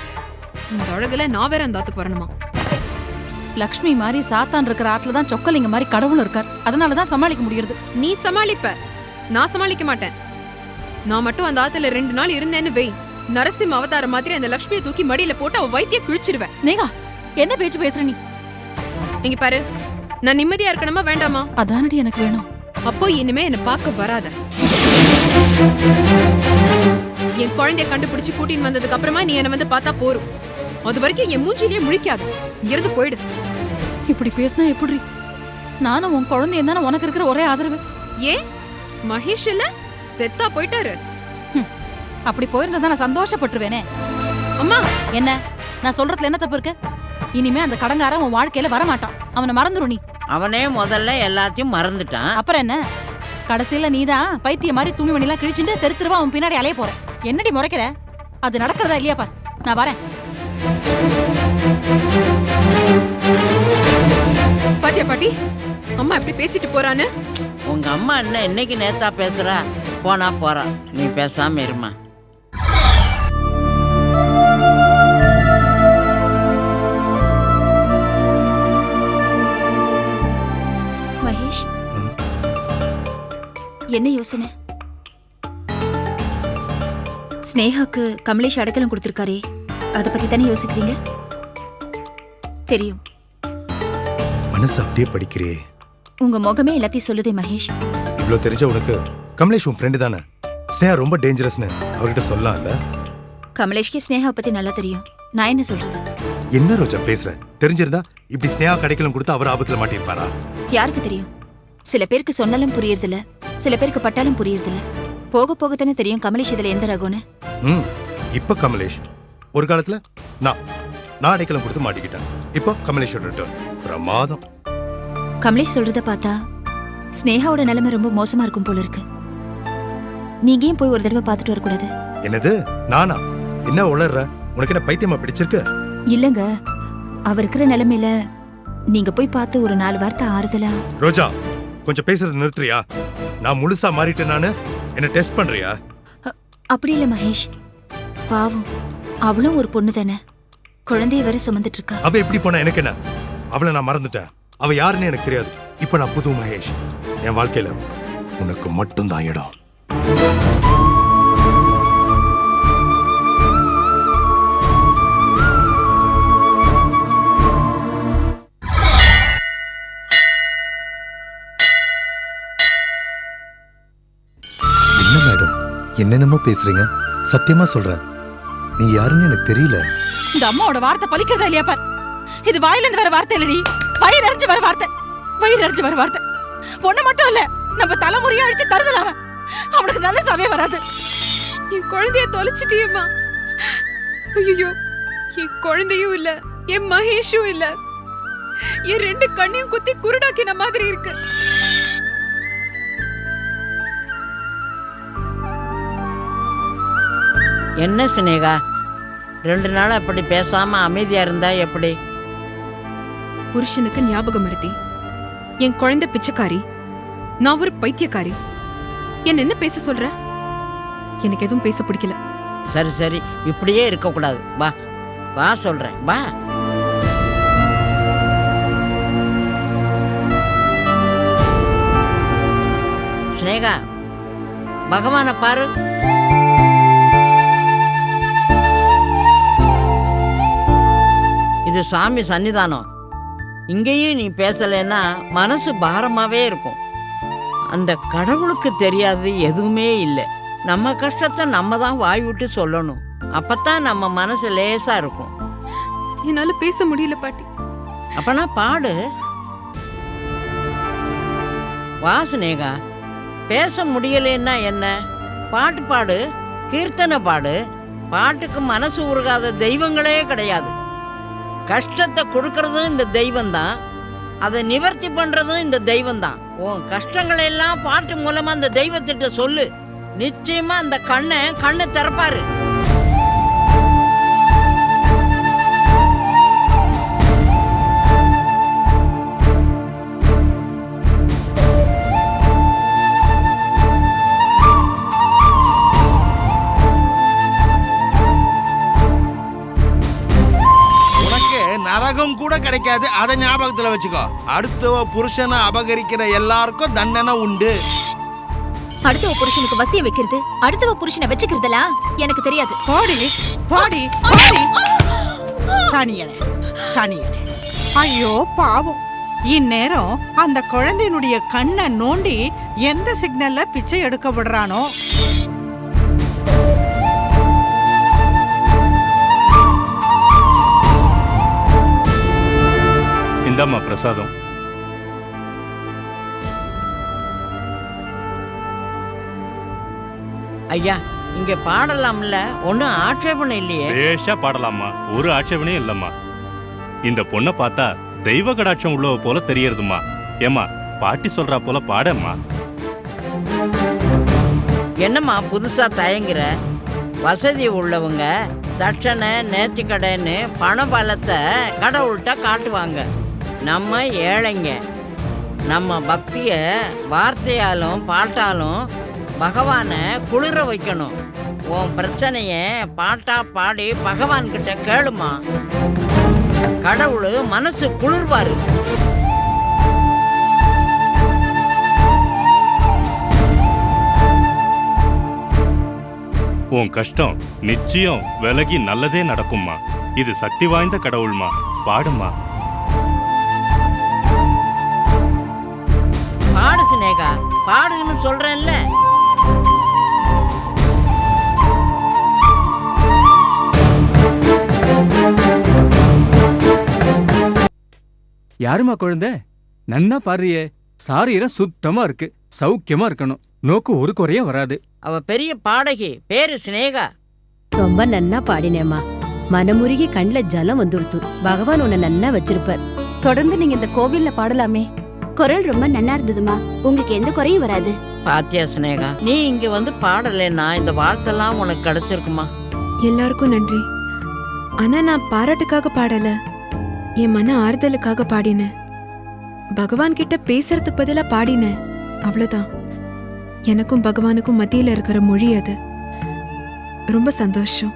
இந்த அழகுல நான் வேற அந்த ஆத்துக்கு வரணுமா? லக்ஷ்மி மாதிரி சாத்தான் இருக்கிற ஆத்துல தான் சொக்கலிங்க மாதிரி கடவுள் இருக்கார். அதனாலதான் சமாளிக்க முடியுது. நீ சமாளிப்ப, நான் சமாளிக்க மாட்டேன். நான் மட்டும் அந்த ஆத்துல 2 நாள் இருந்தேன்னு வை, நரசிம்ம அவதார மாதிரி அந்த லட்சுமியை தூக்கி மடியில போட்டு அவ வயித்திய கிழிச்சிருவேன். ஸ்னேகா, என்ன பேச்சு பேசுற நீ? இங்க பாரு, நான் நிம்மதியா இருக்கணுமா வேண்டாமா? அதானடி எனக்கு வேணும். அப்போ இனிமே என்ன பார்க்க வராத. என் குழந்தைய கண்டுபிடிச்சு கூட்டின்னு வந்ததுக்கு அப்புறமா நீ என்ன வந்து பார்த்தா போரும். அது வரைக்கும் என் மூஞ்சிலேயே முழிக்காது. இங்கிருந்து போயிடு. இப்படி பேசினா எப்படி? நானும் உன் குழந்தை தானே உனக்கு இருக்கிற ஒரே ஆதரவு. ஏன் மகேஷ் இல்ல செத்தா போயிட்டாரு? அப்படி போயிருந்தா நான் சந்தோஷப்பட்டுருவேனே. அம்மா, என்ன நான் சொல்றதுல என்ன தப்பு இருக்கு? இனிமே அந்த கடங்காரன் உன் வாழ்க்கையில வரமாட்டான். அவனை மறந்துரும் நீ. அவனே முதல்ல எல்லாத்தையும் மறந்துட்டான். அப்புறம் என்ன? கடைசியில நீதான் பைத்திய மாதிரி துணிமணிலாம் கிழிச்சுட்டு தெரு தெருவா அவன் பின்னாடி அலைய போற. என்னடி முறைக்கிற? அது நடக்கிறதா இல்லையா பார். நான் வரேன். பாத்தியா பாட்டி, அம்மா எப்படி பேசிட்டு போறான்னு? உங்க அம்மா என்ன இன்னைக்கு நேத்தா பேசுறா? போனா போறா, நீ பேசாம இருமா. மகேஷ், என்ன யோசனை? ஸ்னேகாக்கு கமலேஷ் அடைக்கலம் கொடுத்திருக்காரே, அதை பத்தி தானே யோசிக்கிறீங்க? தெரியும். மனசு அப்படியே படிக்கிறே. உங்க முகமே எல்லாத்தையும் சொல்லுதே மகேஷ். இவ்ளோ தெரிஞ்ச உனக்கு கமலேஷ் உன் ஃப்ரெண்டு தானே? ஸ்னேகா ரொம்ப டேஞ்சரஸ்னு அவர்கிட்ட சொல்லலாம்ல? கமலேஷ்க்கு ஸ்னேகா பத்தி நல்லா தெரியும். நான் என்ன சொல்றது? என்ன ரோஜா பேசுற? தெரிஞ்சிருந்தா இப்படி ஸ்னேகா கடைக்கலம் கொடுத்து அவர் ஆபத்துல மாட்டிருப்பாரா? யாருக்கு தெரியும்? சில பேருக்கு சொன்னாலும் புரியறதில்ல, சில பேருக்கு பட்டாலும் புரியறதில்ல. போக போக தானே தெரியும் கமலேஷ் இதுல எந்த ரகம்னு. இப்ப கமலேஷ் ஒரு காலத்துல நான் அடைக்கலம் கொடுத்து மாட்டிக்கிட்டேன். இப்போ கமலேஷோட ரிட்டர்ன். பிரமாதம். கமலேஷ் சொல்றத பார்த்தா ஸ்னேகாவோட நிலைமை ரொம்ப மோசமா இருக்கும் போல இருக்கு. நீங்க ஏன் போய் ஒரு தடவை பார்த்துட்டு வரக்கூடாது? என்னது நானா? என்ன உளர்ற? உனக்கு என்ன பைத்தியமா பிடிச்சிருக்கு? இல்லங்க, அவர் இருக்கிற நிலைமையில நீங்க போய் பார்த்து ஒரு 4 வார்த்தை ஆறுதலா. ரோஜா கொஞ்சம் பேசுறது நிறுத்துறியா? நான் முழுசா மாறிட்டேன். நானு என்ன டெஸ்ட் பண்றியா? அப்படி இல்ல மகேஷ், பாவம் அவளும் ஒரு பொண்ணு தானே, குழந்தைய வேற சுமந்துட்டு இருக்கா. அவ எப்படி போனா எனக்கு என்ன? அவளை நான் மறந்துட்டேன். அவ யாருன்னு எனக்கு தெரியாது. இப்ப நான் புது மகேஷ். என் வாழ்க்கையில உனக்கு மட்டும்தான் இடம். என்ன மேடம் என்னென்னமோ பேசுறீங்க? சத்தியமா சொல்றேன், நீங்க யாருன்னு எனக்கு தெரியல. இந்த அம்மாவோட வார்த்தை பலிக்கிறதா இல்லையா பார். இது வாயில இருந்து வர வார்த்தை இல்லடி, வயிறு எரிஞ்சு வர வார்த்தை. வயிறு எரிஞ்சு வர வார்த்தை. பொண்ணு மட்டும் இல்ல, நம்ம தலைமுறையா அழிச்சு தருதல அவன். அவனுக்கு நல்ல சமயம் வராது. என் குழந்தைய தொலைச்சிட்டியம்மா. ஐயோ, என் குழந்தையும் இல்ல, என் மகேஷும் இல்ல. என் 2 கண்ணையும் குத்தி குருடாக்கின மாதிரி இருக்கு. என்ன சினேகா, 2 நாள் அப்படி பேசாம அமைதியா இருந்தா எப்படி? புருஷனுக்கு ஞாபகம் மருதி, என் குழந்தை பிச்சைக்காரி, நான் ஒரு பைத்தியக்காரி. என்ன பேச சொல்ற? எனக்கு எதுவும் பேச பிடிக்கல. சரி சரி, இப்படியே இருக்க கூடாது. வா வா சொல்றேன், வா. சினேகா, பகவான பாரு. இது சாமி சன்னிதானம். இங்கேயும் நீ பேசலைன்னா மனசு பாரமாவே இருக்கும். அந்த கடவுளுக்கு தெரியாது எதுவுமே இல்லை. நம்ம கஷ்டத்தை நம்ம தான் வாய் விட்டு சொல்லணும். அப்பத்தான் நம்ம மனசு லேசா இருக்கும். என்னால பேச முடியல பாட்டி. அப்பனா பாடு. வா சினேகா, பேச முடியலன்னா என்ன? பாட்டு பாடு, கீர்த்தனை பாடு. பாட்டுக்கு மனசு உருகாத தெய்வங்களே கிடையாது. கஷ்டத்தை கொடுக்கறதும் இந்த தெய்வம் தான், அதை நிவர்த்தி பண்றதும் இந்த தெய்வம் தான். உன் கஷ்டங்களை எல்லாம் பாட்டு மூலமா அந்த தெய்வத்திட்ட சொல்லு. நிச்சயமா அந்த கண்ணை திறப்பாரு. நரகம் கூட கிடைக்காது, அதை ஞாபகத்துல வச்சுக்கோ. அடுத்தவ புருஷனை அபகரிக்கிற எல்லாருக்கும் தண்டனை உண்டு. அடுத்தவ புருஷனுக்கு வசியம் வைக்கிறது, அடுத்தவ புருஷனை வச்சுக்கிறதெல்லாம் எனக்கு தெரியாது. போடி போடி போடி. சனியனே சனியனே. ஐயோ பாவம், இந்நேரம் அந்த குழந்தையினுடைய கண்ணை நோண்டி எந்த சிக்னல்ல பிச்சை எடுக்க விடுறானோ. இந்தாம்மா பிரசாதம். ஐயா, இங்க பாடலாம்ல, ஒன்னும் ஆட்சேபனை இல்லையே. பேஷா பாடலாமா, ஒரு ஆட்சேபனையும் இல்லம்மா. இந்த பொண்ணை பார்த்தா தெய்வ கடாட்சம் உள்ளவ போல தெரியறதுமா. ஏமா, பாட்டி சொல்றா போல பாடம்மா. என்னம்மா புதுசா தயங்குற? வசதி உள்ளவங்க தட்சணை நேர்த்திக்கடைன்னு பண பலத்தை கடவுள்கிட்ட காட்டுவாங்க. நம்ம ஏழைங்க, நம்ம பக்திய வார்த்தையாலும் பாட்டாலும் பகவானை குளிர வைக்கணும். உன் பிரச்சனைய பாட்டா பாடி பகவான் கிட்ட கேளுமா, கடவுள் மனசு குளிர்வாரு. உன் கஷ்டம் நிச்சயம் விலகி நல்லதே நடக்கும்மா. இது சக்தி வாய்ந்த கடவுள்மா, பாடுமா. பாடுன்னு சொல்றேன்ல. யாருமா குழந்தை? நன்னா பாடுறியே. சாரீரம் சுத்தமா இருக்கு. சௌக்கியமா இருக்கணும். நோக்கு ஒரு குறையும் வராது. அவ பெரிய பாடகி, பேரு சினேகா. ரொம்ப நன்னா பாடினேம்மா. மனமுருகி கண்ணுல ஜலம் வந்துடுத்து. பகவான் உன்னை நன்னா வச்சிருப்பார். தொடர்ந்து நீங்க இந்த கோவில்ல பாடலாமே. குரல் ரொம்ப நன்னா இருந்ததுமா. உங்களுக்கு எந்த குறையும் வராது. பாத்தியா சினேகா, நீ இங்க வந்து பாடலைன்னா இந்த வாழ்த்தெல்லாம் உனக்கு கிடைச்சிருக்குமா? எல்லாருக்கும் நன்றி. ஆனா நான் பாராட்டுக்காக பாடல, என் மன ஆறுதலுக்காக பாடினேன். பகவான் கிட்ட பேசுறதுக்கு பதிலா பாடினேன், அவ்வளவுதான். எனக்கும் பகவானுக்கும் மத்தியில இருக்கிற மொழி அது. ரொம்ப சந்தோஷம்.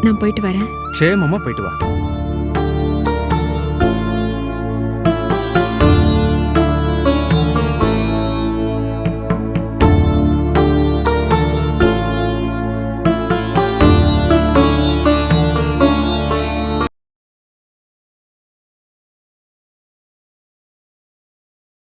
நான் போயிட்டு வரேன். க்ஷேமமா போயிட்டு வா.